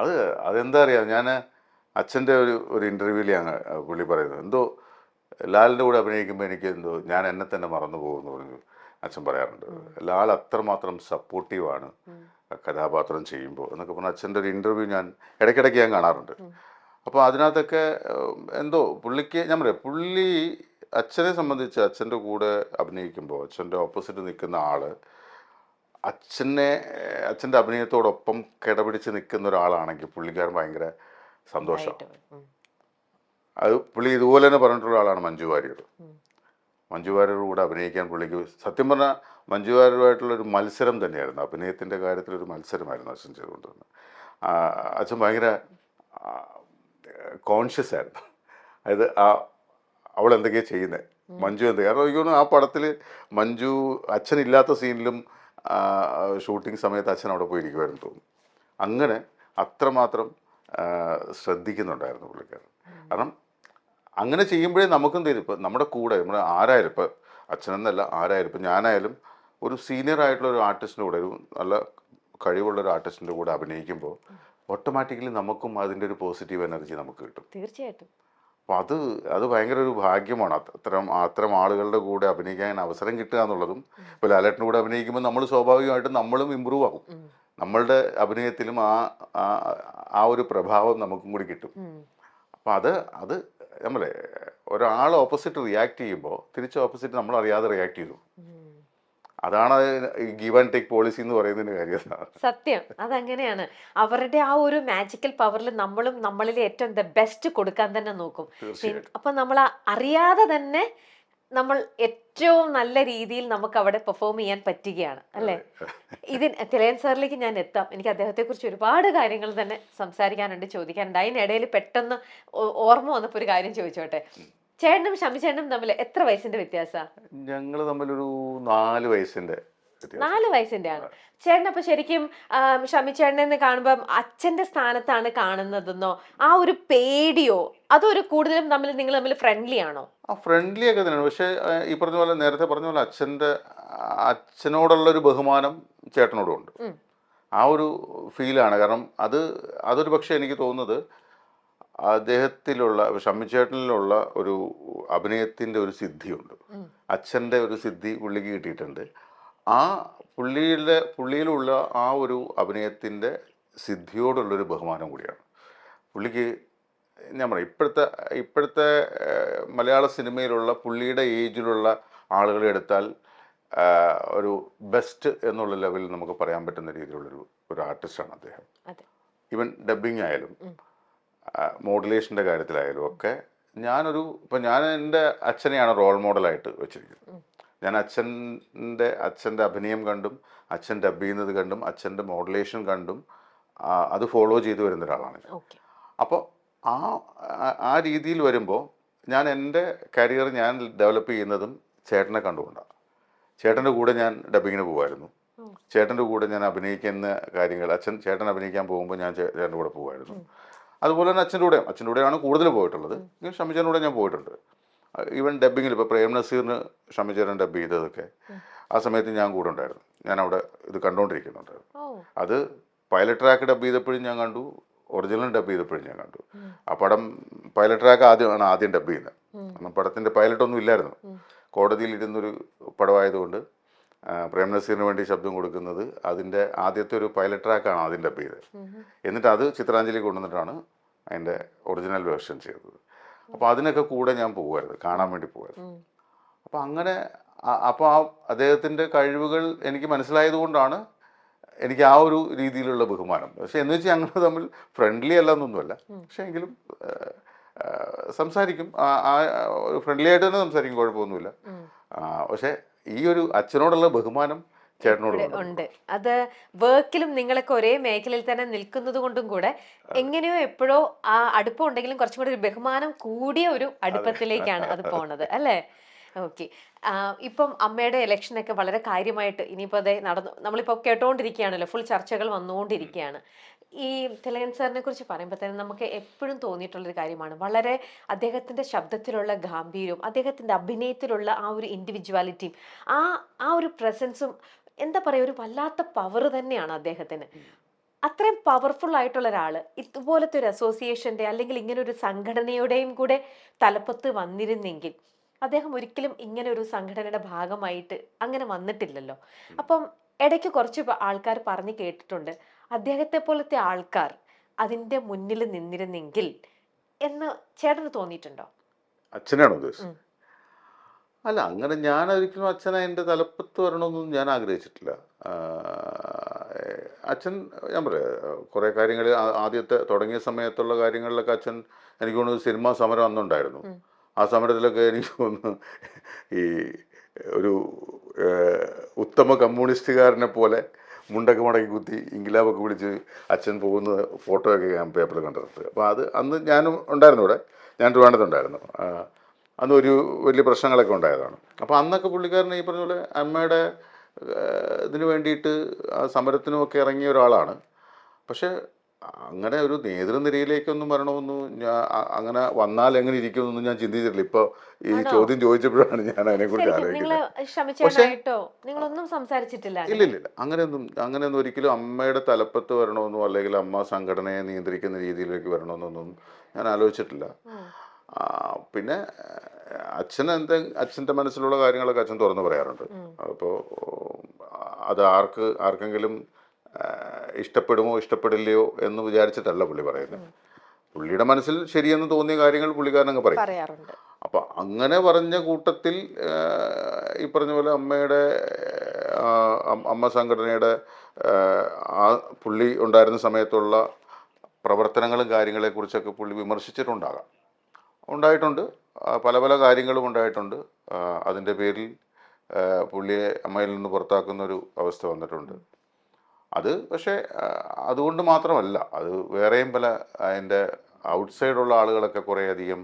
അത് അതെന്താ അറിയാം, ഞാൻ അച്ഛൻ്റെ ഒരു ഇൻ്റർവ്യൂവിൽ അങ്ങ് പുള്ളി പറയുന്നത് എന്തോ ലാലിൻ്റെ കൂടെ അഭിനയിക്കുമ്പോൾ എനിക്ക് എന്തോ ഞാൻ എന്നെ തന്നെ മറന്നു പോകുമെന്ന് പറഞ്ഞു അച്ഛൻ പറയാറുണ്ട്. ലാൽ അത്രമാത്രം സപ്പോർട്ടീവാണ് കഥാപാത്രം ചെയ്യുമ്പോൾ എന്നൊക്കെ പറഞ്ഞാൽ അച്ഛൻ്റെ ഒരു ഇൻ്റർവ്യൂ ഞാൻ ഇടയ്ക്കിടയ്ക്ക് ഞാൻ കാണാറുണ്ട്. അപ്പോൾ അതിനകത്തൊക്കെ എന്തോ പുള്ളിക്ക് ഞാൻ പറയാം, പുള്ളി അച്ഛനെ സംബന്ധിച്ച് അച്ഛൻ്റെ കൂടെ അഭിനയിക്കുമ്പോൾ അച്ഛൻ്റെ ഓപ്പോസിറ്റ് നിൽക്കുന്ന ആൾ അച്ഛനെ അച്ഛൻ്റെ അഭിനയത്തോടൊപ്പം കിടപിടിച്ച് നിൽക്കുന്ന ഒരാളാണെങ്കിൽ പുള്ളിക്കാരൻ ഭയങ്കര സന്തോഷമാണ്. അത് പുള്ളി ഇതുപോലെ തന്നെ പറഞ്ഞിട്ടുള്ള ആളാണ് മഞ്ജു വാര്യർ. മഞ്ജു വാര്യരുടെ കൂടെ അഭിനയിക്കാൻ പുള്ളിക്ക് സത്യം പറഞ്ഞാൽ മഞ്ജു വാര്യരുമായിട്ടുള്ളൊരു മത്സരം തന്നെയായിരുന്നു, അഭിനയത്തിൻ്റെ കാര്യത്തിലൊരു മത്സരമായിരുന്നു അച്ഛൻ ചെയ്തുകൊണ്ടിരുന്നത്. അച്ഛൻ ഭയങ്കര കോൺഷ്യസ് ആയിരുന്നു. അതായത് അവൾ എന്തൊക്കെയാണ് ചെയ്യുന്നത്, മഞ്ജു എന്തൊക്കെയാണ്, കാരണം എനിക്ക് തോന്നുന്നു ആ പടത്തിൽ മഞ്ജു അച്ഛനില്ലാത്ത സീനിലും ഷൂട്ടിംഗ് സമയത്ത് അച്ഛൻ അവിടെ പോയിരിക്കുമായിരുന്നു തോന്നുന്നു. അങ്ങനെ അത്രമാത്രം ശ്രദ്ധിക്കുന്നുണ്ടായിരുന്നു പുള്ളിക്കാരൻ. കാരണം അങ്ങനെ ചെയ്യുമ്പോഴേ നമുക്കും തരും. ഇപ്പം നമ്മുടെ കൂടെ നമ്മുടെ ആരായാലും, ഇപ്പം അച്ഛനെന്നല്ല ആരായാലും, ഇപ്പം ഞാനായാലും ഒരു സീനിയർ ആയിട്ടുള്ള ഒരു ആർട്ടിസ്റ്റിൻ്റെ കൂടെ, ഒരു നല്ല കഴിവുള്ള ഒരു ആർട്ടിസ്റ്റിൻ്റെ കൂടെ അഭിനയിക്കുമ്പോൾ ഓട്ടോമാറ്റിക്കലി നമുക്കും അതിൻ്റെ ഒരു പോസിറ്റീവ് എനർജി നമുക്ക് കിട്ടും. തീർച്ചയായിട്ടും. അപ്പോൾ അത് ഭയങ്കര ഒരു ഭാഗ്യമാണ്. അത്തരം ആളുകളുടെ കൂടെ അഭിനയിക്കാൻ അവസരം കിട്ടുക എന്നുള്ളതും. ഇപ്പോൾ ലാലേട്ടൻ്റെ കൂടെ അഭിനയിക്കുമ്പോൾ നമ്മൾ സ്വാഭാവികമായിട്ടും നമ്മളും ഇമ്പ്രൂവ് ആകും. നമ്മളുടെ അഭിനയത്തിലും ആ ഒരു പ്രഭാവം നമുക്കും കൂടി കിട്ടും. അപ്പം അത് നമ്മളെ ഒരാൾ ഓപ്പോസിറ്റ് റിയാക്ട് ചെയ്യുമ്പോൾ തിരിച്ച് ഓപ്പോസിറ്റ് നമ്മൾ അറിയാതെ റിയാക്ട് ചെയ്തു. അതാണ് ഗീവ് ആൻഡ് ടേക്ക് പോളിസി എന്ന് പറയുന്നതിന്റെ കാര്യം. സത്യം, അതങ്ങനെയാണ്. അവരുടെ ആ ഒരു മാജിക്കൽ പവറിൽ നമ്മളും നമ്മളിൽ ഏറ്റവും ദ ബെസ്റ്റ് കൊടുക്കാൻ തന്നെ നോക്കും. അപ്പൊ നമ്മൾ അറിയാതെ തന്നെ നമ്മൾ ഏറ്റവും നല്ല രീതിയിൽ നമുക്ക് അവിടെ പെർഫോം ചെയ്യാൻ പറ്റുകയാണ് അല്ലേ. തിലകൻ സാറിലേക്ക് ഞാൻ എത്താം. എനിക്ക് അദ്ദേഹത്തെ കുറിച്ച് ഒരുപാട് കാര്യങ്ങൾ തന്നെ സംസാരിക്കാനുണ്ട്, ചോദിക്കാനുണ്ട്. അതിനിടയിൽ പെട്ടെന്ന് ഓർമ്മ വന്നപ്പോ ഒരു കാര്യം ചോദിച്ചോട്ടെ. ചേട്ടനും ഷമി ചേട്ടനും തമ്മിൽ എത്ര വയസ്സിന്റെ വ്യത്യാസ? ഞങ്ങൾ തമ്മിലൊരു 4 വയസ്സിന്റെ. 4 വയസ്സിന്റെ ആണ്. ചേട്ടൻ അപ്പൊ ശരിക്കും ഷമി ചേട്ടനെ കാണുമ്പോ അച്ഛന്റെ സ്ഥാനത്താണ് കാണുന്നതെന്നോ, ആ ഒരു പേടിയോ, അതൊരു കൂടുതലും നിങ്ങൾ തമ്മിൽ ഫ്രണ്ട്ലി ആണോ? ഫ്രണ്ട്ലി ഒക്കെ തന്നെയാണ്. പക്ഷേ ഈ പറഞ്ഞ പോലെ, നേരത്തെ പറഞ്ഞ പോലെ അച്ഛനോടുള്ളൊരു ബഹുമാനം ചേട്ടനോടും ഉണ്ട്. ആ ഒരു ഫീലാണ്. കാരണം അതൊരു പക്ഷേ എനിക്ക് തോന്നുന്നത് അദ്ദേഹത്തിലുള്ള ഷമ്മിച്ചേട്ടനിലുള്ള ഒരു അഭിനയത്തിൻ്റെ ഒരു സിദ്ധിയുണ്ട്. അച്ഛൻ്റെ ഒരു സിദ്ധി പുള്ളിക്ക് കിട്ടിയിട്ടുണ്ട്. ആ പുള്ളിയിലുള്ള ആ ഒരു അഭിനയത്തിൻ്റെ സിദ്ധിയോടുള്ളൊരു ബഹുമാനം കൂടിയാണ് പുള്ളിക്ക്. ഞാൻ പറയാം, ഇപ്പോഴത്തെ മലയാള സിനിമയിലുള്ള പുള്ളിയുടെ ഏജിലുള്ള ആളുകളെ എടുത്താൽ ഒരു ബെസ്റ്റ് എന്നുള്ള ലെവലിൽ നമുക്ക് പറയാൻ പറ്റുന്ന രീതിയിലുള്ളൊരു ആർട്ടിസ്റ്റാണ് അദ്ദേഹം. ഈവൻ ഡബ്ബിങ് ആയാലും മോഡുലേഷൻ്റെ കാര്യത്തിലായാലും ഒക്കെ ഇപ്പം ഞാൻ എൻ്റെ അച്ഛനെയാണ് റോൾ മോഡലായിട്ട് വെച്ചിരിക്കുന്നത്. ഞാൻ അച്ഛൻ്റെ അഭിനയം കണ്ടും അച്ഛൻ ഡബ് ചെയ്യുന്നത് കണ്ടും അച്ഛൻ്റെ മോഡുലേഷൻ കണ്ടും അത് ഫോളോ ചെയ്തു വരുന്ന ഒരാളാണ്. അപ്പോൾ ആ രീതിയിൽ വരുമ്പോൾ ഞാൻ എൻ്റെ കരിയർ ഞാൻ ഡെവലപ്പ് ചെയ്യുന്നതും ചേട്ടനെ കണ്ടുകൊണ്ടാണ്. ചേട്ടൻ്റെ കൂടെ ഞാൻ ഡബ്ബിങ്ങിന് പോകുമായിരുന്നു. ചേട്ടൻ്റെ കൂടെ ഞാൻ അഭിനയിക്കുന്ന കാര്യങ്ങൾ ചേട്ടൻ അഭിനയിക്കാൻ പോകുമ്പോൾ ഞാൻ ചേട്ടൻ്റെ കൂടെ പോകുമായിരുന്നു. അതുപോലെ തന്നെ അച്ഛൻ്റെ കൂടെയാണ് കൂടുതൽ പോയിട്ടുള്ളത്. ഷമിച്ചേട്ടൻ്റെ കൂടെ ഞാൻ പോയിട്ടുണ്ട്. ഈവൻ ഡബ്ബിങ്ങിൽ ഇപ്പോൾ പ്രേം നസീറിന് ഷമിച്ചേട്ടൻ ഡബ് ചെയ്തതൊക്കെ ആ സമയത്ത് ഞാൻ കൂടെ ഉണ്ടായിരുന്നു. ഞാൻ അവിടെ ഇത് കണ്ടുകൊണ്ടിരിക്കുന്നുണ്ടായിരുന്നു. അത് പൈലറ്റ് ട്രാക്ക് ഡബ് ചെയ്തപ്പോഴും ഞാൻ കണ്ടു, ഒറിജിനൽ ഡബ് ചെയ്തപ്പോഴും ഞാൻ കണ്ടു. ആ പടം പൈലറ്റ് ട്രാക്ക് ആദ്യം ഡബ് ചെയ്യുന്നത്. കാരണം പടത്തിൻ്റെ പൈലറ്റൊന്നും ഇല്ലായിരുന്നു. കോടതിയിൽ ഇരുന്നൊരു പടമായതുകൊണ്ട് പ്രേം നസീറിന് വേണ്ടി ശബ്ദം കൊടുക്കുന്നത് അതിൻ്റെ ആദ്യത്തെ ഒരു പൈലറ്റ് ട്രാക്കാണ് ആദ്യം ഡബ് ചെയ്തത്. എന്നിട്ട് അത് ചിത്രാഞ്ജലി കൊണ്ടുവന്നിട്ടാണ് അതിൻ്റെ ഒറിജിനൽ വേർഷൻ ചെയ്തത്. അപ്പോൾ അതിനൊക്കെ കൂടെ ഞാൻ പോകുമായിരുന്നു, കാണാൻ വേണ്ടി പോകുമായിരുന്നു. അപ്പോൾ അദ്ദേഹത്തിൻ്റെ കഴിവുകൾ എനിക്ക് മനസ്സിലായത് കൊണ്ടാണ് എനിക്ക് ആ ഒരു രീതിയിലുള്ള ബഹുമാനം. പക്ഷെ എന്ന് വെച്ചാൽ ഞങ്ങൾ തമ്മിൽ ഫ്രണ്ട്ലി അല്ല എന്നൊന്നുമല്ല. പക്ഷെ എങ്കിലും സംസാരിക്കും, ഫ്രണ്ട്ലി ആയിട്ട് തന്നെ സംസാരിക്കും, കുഴപ്പമൊന്നുമില്ല. പക്ഷെ ഈ ഒരു അച്ഛനോടുള്ള ബഹുമാനം ഉണ്ട്. അത് വർക്കിലും നിങ്ങളൊക്കെ ഒരേ മേഖലയിൽ തന്നെ നിൽക്കുന്നത് കൊണ്ടും കൂടെ എങ്ങനെയോ എപ്പോഴോ ആ അടുപ്പം ഉണ്ടെങ്കിലും കുറച്ചും കൂടി ഒരു ബഹുമാനം കൂടിയ ഒരു അടുപ്പത്തിലേക്കാണ് അത് പോണത് അല്ലേ. ഓക്കെ. ഇപ്പം അമ്മയുടെ ഇലക്ഷനൊക്കെ വളരെ കാര്യമായിട്ട് ഇനിയിപ്പോൾ അതേ നമ്മളിപ്പോൾ കേട്ടോണ്ടിരിക്കുകയാണല്ലോ, ഫുൾ ചർച്ചകൾ വന്നുകൊണ്ടിരിക്കുകയാണ്. ഈ തിലകൻ സാറിനെ കുറിച്ച് പറയുമ്പോൾ തന്നെ നമുക്ക് എപ്പോഴും തോന്നിയിട്ടുള്ളൊരു കാര്യമാണ് വളരെ അദ്ദേഹത്തിൻ്റെ ശബ്ദത്തിലുള്ള ഗാംഭീര്യവും അദ്ദേഹത്തിൻ്റെ അഭിനയത്തിലുള്ള ആ ഒരു ഇൻഡിവിജ്വാലിറ്റിയും ആ ഒരു പ്രസൻസും, എന്താ പറയുക, ഒരു വല്ലാത്ത പവർ തന്നെയാണ് അദ്ദേഹത്തിന്. അത്രയും പവർഫുൾ ആയിട്ടുള്ള ഒരാള് ഇതുപോലത്തെ ഒരു അസോസിയേഷന്റെ അല്ലെങ്കിൽ ഇങ്ങനെ ഒരു സംഘടനയുടെയും കൂടെ തലപ്പത്ത് വന്നിരുന്നെങ്കിൽ അദ്ദേഹം ഒരിക്കലും ഇങ്ങനെ ഒരു സംഘടനയുടെ ഭാഗമായിട്ട് അങ്ങനെ വന്നിട്ടില്ലല്ലോ. അപ്പം ഇടയ്ക്ക് കുറച്ച് ആൾക്കാർ പറഞ്ഞു കേട്ടിട്ടുണ്ട് അദ്ദേഹത്തെ പോലത്തെ ആൾക്കാർ അതിന്റെ മുന്നിൽ നിന്നിരുന്നെങ്കിൽ എന്ന് ചേട്ടന് തോന്നിയിട്ടുണ്ടോ? അച്ഛനാണോ ഉദ്ദേശിച്ചത്? അല്ല, അങ്ങനെ ഞാൻ ഒരിക്കലും അച്ഛനെ എൻ്റെ തലപ്പത്ത് വരണമെന്നൊന്നും ഞാൻ ആഗ്രഹിച്ചിട്ടില്ല. അച്ഛൻ, ഞാൻ പറയാം, കുറേ കാര്യങ്ങൾ ആദ്യത്തെ തുടങ്ങിയ സമയത്തുള്ള കാര്യങ്ങളിലൊക്കെ അച്ഛൻ, എനിക്ക് തോന്നുന്നു സിനിമാ സമരം അന്നുണ്ടായിരുന്നു. ആ സമരത്തിലൊക്കെ എനിക്ക് തോന്നുന്നു ഈ ഒരു ഉത്തമ കമ്മ്യൂണിസ്റ്റുകാരനെ പോലെ മുണ്ടൊക്കെ മടക്കി കുത്തി ഇൻകിലാബൊക്കെ പിടിച്ച് അച്ഛൻ പോകുന്ന ഫോട്ടോ ഒക്കെ ഞാൻ പേപ്പറിൽ കണ്ടിട്ടുണ്ട്. അപ്പോൾ അത് അന്ന് ഞാനും ഉണ്ടായിരുന്നു, ഇവിടെ ഞാൻ ട്രിവാൻഡ്രത്തുണ്ടായിരുന്നു. അന്ന് ഒരു വലിയ പ്രശ്നങ്ങളൊക്കെ ഉണ്ടായതാണ്. അപ്പോൾ അന്നൊക്കെ പുള്ളിക്കാരൻ ഈ പറഞ്ഞ പോലെ അമ്മയുടെ ഇതിന് വേണ്ടിയിട്ട് ആ സമരത്തിനുമൊക്കെ ഇറങ്ങിയ ഒരാളാണ്. പക്ഷേ അങ്ങനെ ഒരു നേതൃനിരയിലേക്കൊന്നും വരണമെന്നും ഞാൻ അങ്ങനെ വന്നാൽ എങ്ങനെ ഇരിക്കുമെന്നൊന്നും ഞാൻ ചിന്തിച്ചിട്ടില്ല. ഇപ്പോൾ ഈ ചോദ്യം ചോദിച്ചപ്പോഴാണ് ഞാൻ അതിനെക്കുറിച്ച് ആലോചിക്കുന്നത്. നിങ്ങളൊന്നും സംസാരിച്ചിട്ടില്ല? ഇല്ലില്ല, അങ്ങനെയൊന്നും ഒരിക്കലും അമ്മയുടെ തലപ്പത്ത് വരണമെന്നോ അല്ലെങ്കിൽ അമ്മ സംഘടനയെ നിയന്ത്രിക്കുന്ന രീതിയിലേക്ക് വരണമെന്നൊന്നും ഞാൻ ആലോചിച്ചിട്ടില്ല. പിന്നെ അച്ഛൻ്റെ മനസ്സിലുള്ള കാര്യങ്ങളൊക്കെ അച്ഛൻ തുറന്നു പറയാറുണ്ട്. അപ്പോൾ അത് ആർക്കെങ്കിലും ഇഷ്ടപ്പെടുമോ ഇഷ്ടപ്പെടില്ലയോ എന്ന് വിചാരിച്ചിട്ടല്ല പുള്ളി പറയുന്നത്. പുള്ളിയുടെ മനസ്സിൽ ശരിയെന്ന് തോന്നിയ കാര്യങ്ങൾ പുള്ളിക്കാരൻ അങ്ങ് പറയാറുണ്ട്. അപ്പം അങ്ങനെ പറഞ്ഞ കൂട്ടത്തിൽ ഈ പറഞ്ഞ പോലെ അമ്മ സംഘടനയുടെ ആ പുള്ളി ഉണ്ടായിരുന്ന സമയത്തുള്ള പ്രവർത്തനങ്ങളും കാര്യങ്ങളെക്കുറിച്ചൊക്കെ പുള്ളി ഉണ്ടായിട്ടുണ്ട്. പല പല കാര്യങ്ങളും ഉണ്ടായിട്ടുണ്ട്. അതിൻ്റെ പേരിൽ പുള്ളിയെ അമ്മയിൽ നിന്ന് പുറത്താക്കുന്നൊരു അവസ്ഥ വന്നിട്ടുണ്ട്. അത് പക്ഷേ അതുകൊണ്ട് മാത്രമല്ല, അത് വേറെയും പല അതിൻ്റെ ഔട്ട്സൈഡുള്ള ആളുകളൊക്കെ കുറേയധികം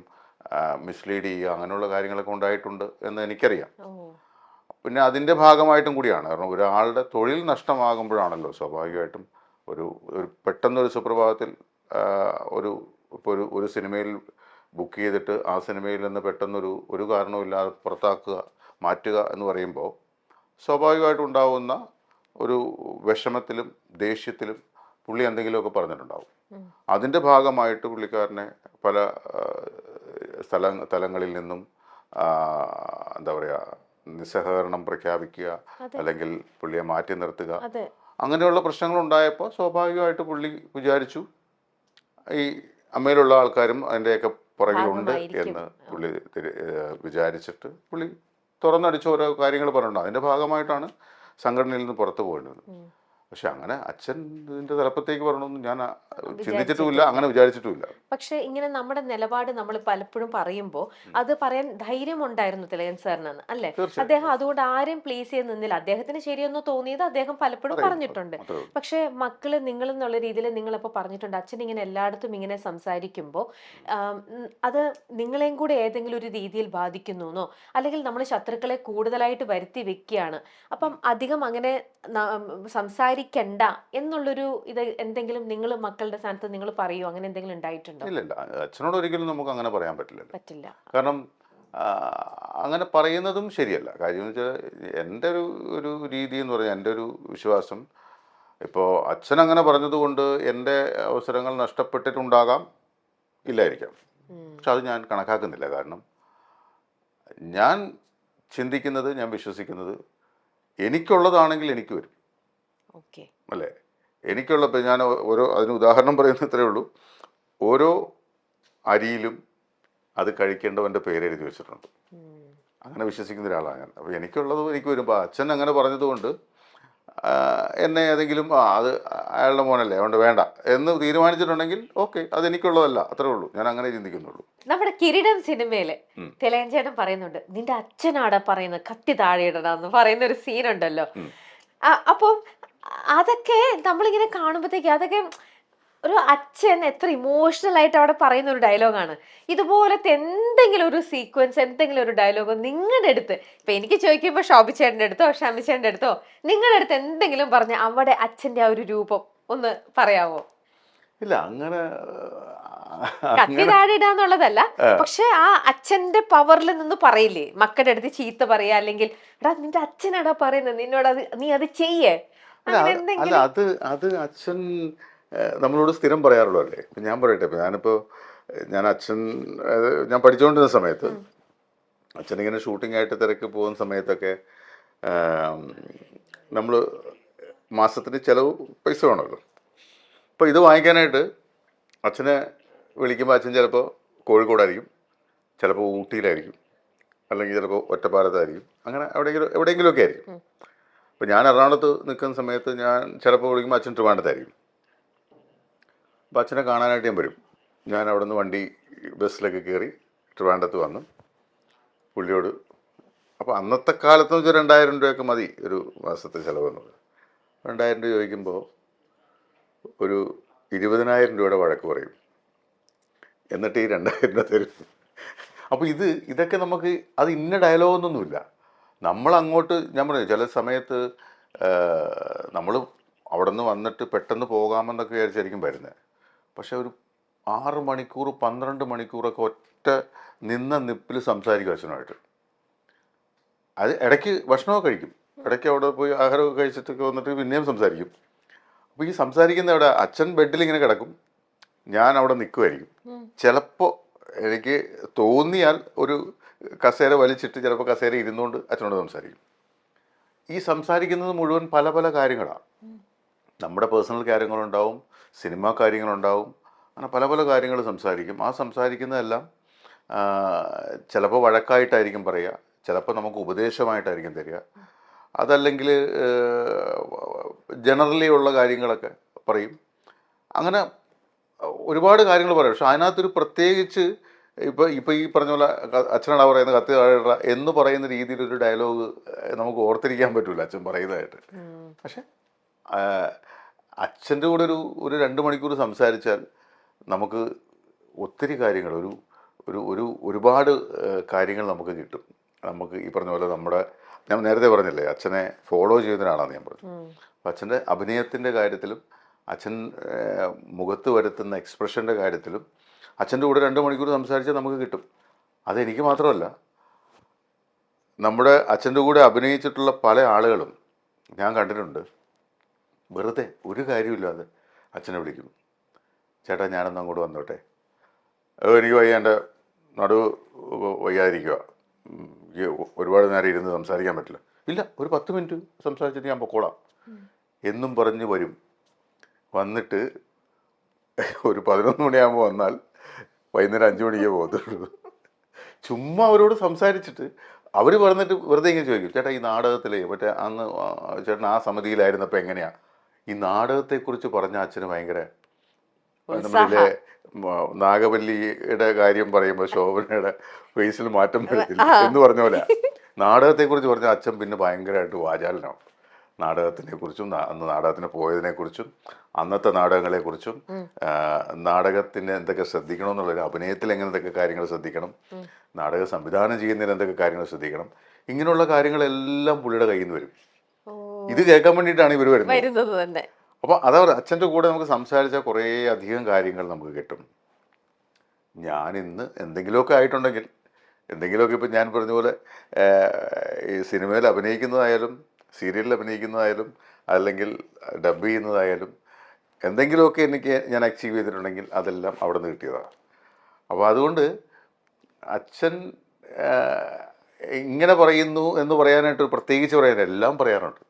മിസ്ലീഡ് ചെയ്യുക, അങ്ങനെയുള്ള കാര്യങ്ങളൊക്കെ ഉണ്ടായിട്ടുണ്ട് എന്ന് എനിക്കറിയാം. പിന്നെ അതിൻ്റെ ഭാഗമായിട്ടും കൂടിയാണ്. കാരണം ഒരാളുടെ തൊഴിൽ നഷ്ടമാകുമ്പോഴാണല്ലോ സ്വാഭാവികമായിട്ടും ഒരു പെട്ടെന്നൊരു സുപ്രഭാതത്തിൽ ഇപ്പോൾ ഒരു സിനിമയിൽ ബുക്ക് ചെയ്തിട്ട് ആ സിനിമയിൽ നിന്ന് പെട്ടെന്നൊരു കാരണവുമില്ലാതെ മാറ്റുക എന്ന് പറയുമ്പോൾ സ്വാഭാവികമായിട്ടും ഉണ്ടാവുന്ന ഒരു വിഷമത്തിലും ദേഷ്യത്തിലും പുള്ളി എന്തെങ്കിലുമൊക്കെ പറഞ്ഞിട്ടുണ്ടാവും. അതിൻ്റെ ഭാഗമായിട്ട് പുള്ളിക്കാരനെ പല തലങ്ങളിൽ നിന്നും എന്താ പറയുക, നിസ്സഹകരണം പ്രഖ്യാപിക്കുക, അല്ലെങ്കിൽ പുള്ളിയെ മാറ്റി നിർത്തുക, അങ്ങനെയുള്ള പ്രശ്നങ്ങൾ ഉണ്ടായപ്പോൾ സ്വാഭാവികമായിട്ട് പുള്ളി വിചാരിച്ചു ഈ അമ്മയിലുള്ള ആൾക്കാരും അതിൻ്റെയൊക്കെ പുറകിലുണ്ട് എന്ന് പുള്ളി വിചാരിച്ചിട്ട് പുള്ളി തുറന്നടിച്ച് ഓരോ കാര്യങ്ങൾ പറഞ്ഞിട്ടുണ്ട്. അതിൻ്റെ ഭാഗമായിട്ടാണ് സംഘടനയിൽ നിന്ന് പുറത്തു പോകേണ്ടത്. പക്ഷെ അങ്ങനെ അച്ഛൻ ഇതിന്റെ തലപ്പത്തേക്ക് വരണമെന്ന് ഞാൻ ചിന്തിച്ചിട്ടുമില്ല, അങ്ങനെ വിചാരിച്ചിട്ടുമില്ല. പക്ഷെ ഇങ്ങനെ നമ്മുടെ നിലപാട് നമ്മൾ പലപ്പോഴും പറയുമ്പോൾ അത് പറയാൻ ധൈര്യം ഉണ്ടായിരുന്നു തിലകൻ സാറിനാണ് അല്ലെ? അദ്ദേഹം അതുകൊണ്ട് ആരെയും പ്ലീസ് ചെയ്ത് നിന്നില്ല. അദ്ദേഹത്തിന് ശരിയെന്ന് തോന്നിയത് അദ്ദേഹം പലപ്പോഴും പറഞ്ഞിട്ടുണ്ട്. പക്ഷെ മക്കള് നിങ്ങൾ എന്നുള്ള രീതിയിൽ നിങ്ങളിപ്പോൾ പറഞ്ഞിട്ടുണ്ട് അച്ഛൻ ഇങ്ങനെ എല്ലായിടത്തും ഇങ്ങനെ സംസാരിക്കുമ്പോൾ അത് നിങ്ങളെയും കൂടെ ഏതെങ്കിലും ഒരു രീതിയിൽ ബാധിക്കുന്നോ, അല്ലെങ്കിൽ നമ്മൾ ശത്രുക്കളെ കൂടുതലായിട്ട് വരുത്തി വെക്കുകയാണ്, അപ്പം അധികം അങ്ങനെ സംസാരിക്കണ്ട എന്നുള്ളൊരു ഇത് എന്തെങ്കിലും നിങ്ങൾ മക്കളുടെ സ്ഥാനത്ത് നിങ്ങൾ പറയുമോ? അങ്ങനെ എന്തെങ്കിലും ഉണ്ടായിട്ടുണ്ടോ? ഇല്ല, അച്ഛനോട് ഒരിക്കലും നമുക്ക് അങ്ങനെ പറയാൻ പറ്റില്ല. കാരണം അങ്ങനെ പറയുന്നതും ശരിയല്ല. കാര്യം എന്ന് വെച്ചാൽ എൻ്റെ ഒരു രീതി എന്ന് പറഞ്ഞാൽ, എൻ്റെ ഒരു വിശ്വാസം, ഇപ്പോൾ അച്ഛൻ അങ്ങനെ പറഞ്ഞതുകൊണ്ട് എൻ്റെ അവസരങ്ങൾ നഷ്ടപ്പെട്ടിട്ടുണ്ടാകാം, ഇല്ലായിരിക്കാം. പക്ഷെ അത് ഞാൻ കണക്കാക്കുന്നില്ല. കാരണം ഞാൻ ചിന്തിക്കുന്നത്, ഞാൻ വിശ്വസിക്കുന്നത് എനിക്കുള്ളതാണെങ്കിൽ എനിക്ക് വരും അല്ലേ? എനിക്കുള്ളപ്പോൾ ഞാൻ അതിന് ഉദാഹരണം പറയുന്നത് ഇത്രയേ ഉള്ളൂ. ഓരോ അരിയിലും അത് കഴിക്കേണ്ടവൻ്റെ പേര് എഴുതി വെച്ചിട്ടുണ്ട്. അങ്ങനെ വിശ്വസിക്കുന്ന ഒരാളാണ് ഞാൻ. അപ്പോൾ എനിക്കുള്ളത് എനിക്ക് വരുമ്പോൾ അച്ഛൻ അങ്ങനെ പറഞ്ഞതുകൊണ്ട് എന്നെ ഏതെങ്കിലും അത് അയാളുടെ മോനല്ലേ അതുകൊണ്ട് വേണ്ട എന്ന് തീരുമാനിച്ചിട്ടുണ്ടെങ്കിൽ ഓക്കെ, അതെനിക്കുള്ളതല്ല, അത്രേ ഉള്ളൂ. ഞാൻ അങ്ങനെ ചിന്തിക്കുന്നുള്ളൂ. നമ്മുടെ കിരീടം സിനിമയില് തിലകൻ ചേട്ടൻ പറയുന്നുണ്ട് നിന്റെ അച്ഛനാടാ പറയുന്നത് കത്തി താഴെ ഇടണമെന്ന് പറയുന്ന ഒരു സീനുണ്ടല്ലോ. അപ്പം അതൊക്കെ നമ്മളിങ്ങനെ കാണുമ്പോഴത്തേക്ക് അതൊക്കെ ഒരു അച്ഛൻ എത്ര ഇമോഷണൽ ആയിട്ട് അവിടെ പറയുന്ന ഒരു ഡയലോഗാണ്. ഇതുപോലത്തെ എന്തെങ്കിലും ഒരു സീക്വൻസ്, എന്തെങ്കിലും ഒരു ഡയലോഗോ നിങ്ങളുടെ അടുത്ത്, ഇപ്പൊ എനിക്ക് ചോദിക്കുമ്പോൾ ഷോബിച്ചേട്ടൻ്റെ അടുത്തോ ഷമിച്ചേട്ടൻ്റെ അടുത്തോ നിങ്ങളുടെ അടുത്ത് എന്തെങ്കിലും പറഞ്ഞ അവിടെ അച്ഛൻ്റെ ആ ഒരു രൂപം ഒന്ന് പറയാവോ? ഇല്ല, അങ്ങനെ കത്തി താഴെയിടാന്നുള്ളതല്ല, പക്ഷെ ആ അച്ഛന്റെ പവറിൽ നിന്ന് പറയില്ലേ, മക്കളുടെ അടുത്ത് ചീത്ത പറയാ, അല്ലെങ്കിൽ എടാ നിന്റെ അച്ഛനാടാ പറയുന്നത് നിന്നോട് നീ അത് ചെയ്യേ, അല്ല അങ്ങനെ അല്ല എന്തെങ്കിലും? അത് അത് അച്ഛൻ നമ്മളോട് സ്ഥിരം പറയാറുള്ളതല്ലേ. ഇപ്പം ഞാൻ പറയട്ടെ, ഇപ്പം ഞാൻ അച്ഛൻ ഞാൻ പഠിച്ചുകൊണ്ടിരുന്ന സമയത്ത് അച്ഛനിങ്ങനെ ഷൂട്ടിംഗ് ആയിട്ട് തിരക്ക് പോകുന്ന സമയത്തൊക്കെ നമ്മൾ മാസത്തിന് ചിലവ് പൈസ വേണമല്ലോ. അപ്പോൾ ഇത് വാങ്ങിക്കാനായിട്ട് അച്ഛനെ വിളിക്കുമ്പോൾ അച്ഛൻ ചിലപ്പോൾ കോഴിക്കോടായിരിക്കും, ചിലപ്പോൾ ഊട്ടിയിലായിരിക്കും, അല്ലെങ്കിൽ ചിലപ്പോൾ ഒറ്റപ്പാലത്തായിരിക്കും, അങ്ങനെ എവിടെയെങ്കിലുമൊക്കെ ആയിരിക്കും. അപ്പോൾ ഞാൻ എറണാകുളത്ത് നിൽക്കുന്ന സമയത്ത് ഞാൻ ചിലപ്പോൾ വിളിക്കുമ്പോൾ അച്ഛൻ ട്രിവാൻഡ്രത്തായിരിക്കും. അപ്പോൾ അച്ഛനെ കാണാനായിട്ട് ഞാൻ വരും. ഞാൻ അവിടെ നിന്ന് ബസ്സിലൊക്കെ കയറി ട്രിവാൻഡ്രത്ത് വന്നു പുള്ളിയോട്. അപ്പോൾ അന്നത്തെ കാലത്ത് വെച്ചാൽ 2000 രൂപയൊക്കെ മതി ഒരു മാസത്തെ ചിലവെന്നുള്ളത്. 2000 രൂപ ചോദിക്കുമ്പോൾ ഒരു 20,000 രൂപയുടെ വഴക്ക് പറയും, എന്നിട്ട് ഈ 2000 രൂപ തരും. അപ്പോൾ ഇതൊക്കെ നമുക്ക് അത് ഇന്ന ഡയലോഗൊന്നുമില്ല. നമ്മളങ്ങോട്ട് ഞാൻ പറഞ്ഞു ചില സമയത്ത് നമ്മൾ അവിടെ നിന്ന് വന്നിട്ട് പെട്ടെന്ന് പോകാമെന്നൊക്കെ വിചാരിച്ചായിരിക്കും വരുന്നത്. പക്ഷെ ഒരു 6 മണിക്കൂർ 12 മണിക്കൂറൊക്കെ ഒറ്റ നിന്ന നിപ്പിൽ സംസാരിക്കും അച്ഛനുമായിട്ട്. അത് ഇടയ്ക്ക് ഭക്ഷണമൊക്കെ കഴിക്കും, ഇടയ്ക്ക് അവിടെ പോയി ആഹാരമൊക്കെ കഴിച്ചിട്ടൊക്കെ വന്നിട്ട് പിന്നെയും സംസാരിക്കും. അപ്പോൾ ഈ സംസാരിക്കുന്ന അവിടെ അച്ഛൻ ബെഡിൽ ഇങ്ങനെ കിടക്കും, ഞാൻ അവിടെ നിൽക്കുമായിരിക്കും. ചിലപ്പോൾ എനിക്ക് തോന്നിയാൽ ഒരു കസേര വലിച്ചിട്ട് ചിലപ്പോൾ കസേര ഇരുന്നുകൊണ്ട് അച്ഛനോട് സംസാരിക്കും. ഈ സംസാരിക്കുന്നത് മുഴുവൻ പല പല കാര്യങ്ങളാണ്. നമ്മുടെ പേഴ്സണൽ കാര്യങ്ങളുണ്ടാവും, സിനിമാ കാര്യങ്ങളുണ്ടാവും, അങ്ങനെ പല പല കാര്യങ്ങൾ സംസാരിക്കും. ആ സംസാരിക്കുന്നതെല്ലാം ചിലപ്പോൾ വഴക്കായിട്ടായിരിക്കും പറയുക, ചിലപ്പോൾ നമുക്ക് ഉപദേശമായിട്ടായിരിക്കും തരിക, അതല്ലെങ്കിൽ ജനറലി ഉള്ള കാര്യങ്ങളൊക്കെ പറയും. അങ്ങനെ ഒരുപാട് കാര്യങ്ങൾ പറയും. പക്ഷെ അതിനകത്തൊരു പ്രത്യേകിച്ച് ഇപ്പോൾ ഈ പറഞ്ഞ പോലെ അച്ഛനാണ് പറയുന്നത് കത്തി താഴെയിട എന്ന് പറയുന്ന രീതിയിലൊരു ഡയലോഗ് നമുക്ക് ഓർത്തിരിക്കാൻ പറ്റില്ല അച്ഛൻ പറയുന്നതായിട്ട്. പക്ഷെ അച്ഛൻ്റെ കൂടെ ഒരു 2 മണിക്കൂർ സംസാരിച്ചാൽ നമുക്ക് ഒത്തിരി കാര്യങ്ങൾ ഒരുപാട് കാര്യങ്ങൾ നമുക്ക് കിട്ടും. നമുക്ക് ഈ പറഞ്ഞ പോലെ ഞാൻ നേരത്തെ പറഞ്ഞില്ലേ അച്ഛനെ ഫോളോ ചെയ്യുന്ന ഒരാളാണ് ഞാൻ പറഞ്ഞത്. അപ്പം അച്ഛൻ്റെ അഭിനയത്തിൻ്റെ കാര്യത്തിലും അച്ഛൻ മുഖത്ത് വരുത്തുന്ന എക്സ്പ്രഷൻ്റെ കാര്യത്തിലും അച്ഛൻ്റെ കൂടെ 2 മണിക്കൂർ സംസാരിച്ചാൽ നമുക്ക് കിട്ടും. അതെനിക്ക് മാത്രമല്ല, നമ്മുടെ അച്ഛൻ്റെ കൂടെ അഭിനയിച്ചിട്ടുള്ള പല ആളുകളും ഞാൻ കണ്ടിട്ടുണ്ട്. വെറുതെ ഒരു കാര്യമില്ലാതെ അച്ഛനെ വിളിക്കും, ചേട്ടാ ഞാനൊന്നും അങ്ങോട്ട് വന്നോട്ടെ, എനിക്ക് വയ്യ, എൻ്റെ നടുവ് വയ്യാതിരിക്കുക, ഒരുപാട് നേരം ഇരുന്ന് സംസാരിക്കാൻ പറ്റില്ല. ഇല്ല, ഒരു 10 മിനിറ്റ് സംസാരിച്ചിട്ട് ഞാൻ പൊക്കോളാം എന്നും പറഞ്ഞ് വരും. വന്നിട്ട് ഒരു 11 മണിയാകുമ്പോൾ വന്നാൽ വൈകുന്നേരം 5 മണിക്കേ പോകത്തുള്ളൂ. ചുമ്മാ അവരോട് സംസാരിച്ചിട്ട് അവർ പറഞ്ഞിട്ട് വെറുതെ ഇങ്ങനെ ചോദിക്കും, ചേട്ടാ ഈ നാടകത്തിലേ മറ്റേ അന്ന് ചേട്ടൻ ആ സമിതിയിലായിരുന്നപ്പോൾ എങ്ങനെയാ? ഈ നാടകത്തെക്കുറിച്ച് പറഞ്ഞ അച്ഛന് ഭയങ്കര നമ്മളിലെ നാഗവല്ലിയുടെ കാര്യം പറയുമ്പോൾ ശോഭനയുടെ ഫേസിൽ മാറ്റം വരത്തില്ല എന്ന് പറഞ്ഞ പോലെ നാടകത്തെക്കുറിച്ച് പറഞ്ഞ അച്ഛൻ പിന്നെ ഭയങ്കരമായിട്ട് വാചാലനാവും. നാടകത്തിനെക്കുറിച്ചും അന്ന് നാടകത്തിന് പോയതിനെക്കുറിച്ചും അന്നത്തെ നാടകങ്ങളെക്കുറിച്ചും നാടകത്തിന് എന്തൊക്കെ ശ്രദ്ധിക്കണം എന്നുള്ളൊരു അഭിനയത്തിൽ എങ്ങനത്തൊക്കെ കാര്യങ്ങൾ ശ്രദ്ധിക്കണം, നാടകം സംവിധാനം ചെയ്യുന്നതിന് എന്തൊക്കെ കാര്യങ്ങൾ ശ്രദ്ധിക്കണം, ഇങ്ങനെയുള്ള കാര്യങ്ങളെല്ലാം പുള്ളിയുടെ കയ്യിൽ നിന്ന് വരും. ഇത് കേൾക്കാൻ വേണ്ടിയിട്ടാണ് ഇവർ വരുന്നത് തന്നെ. അപ്പോൾ അതാ അച്ഛൻ്റെ കൂടെ നമുക്ക് സംസാരിച്ചാൽ കുറേ അധികം കാര്യങ്ങൾ നമുക്ക് കിട്ടും. ഞാനിന്ന് എന്തെങ്കിലുമൊക്കെ ആയിട്ടുണ്ടെങ്കിൽ എന്തെങ്കിലുമൊക്കെ ഇപ്പം ഞാൻ പറഞ്ഞ പോലെ ഈ സിനിമയിൽ അഭിനയിക്കുന്നതായാലും സീരിയലിൽ അഭിനയിക്കുന്നതായാലും അല്ലെങ്കിൽ ഡബ് ചെയ്യുന്നതായാലും എന്തെങ്കിലുമൊക്കെ ഞാൻ അച്ചീവ് ചെയ്തിട്ടുണ്ടെങ്കിൽ അതെല്ലാം അവിടെ നിന്ന് കിട്ടിയതാണ്. അപ്പോൾ അതുകൊണ്ട് അച്ഛൻ ഇങ്ങനെ പറയുന്നു എന്ന് പറയാനായിട്ട് പ്രത്യേകിച്ച് പറയാൻ എല്ലാം പറയാറുണ്ട്.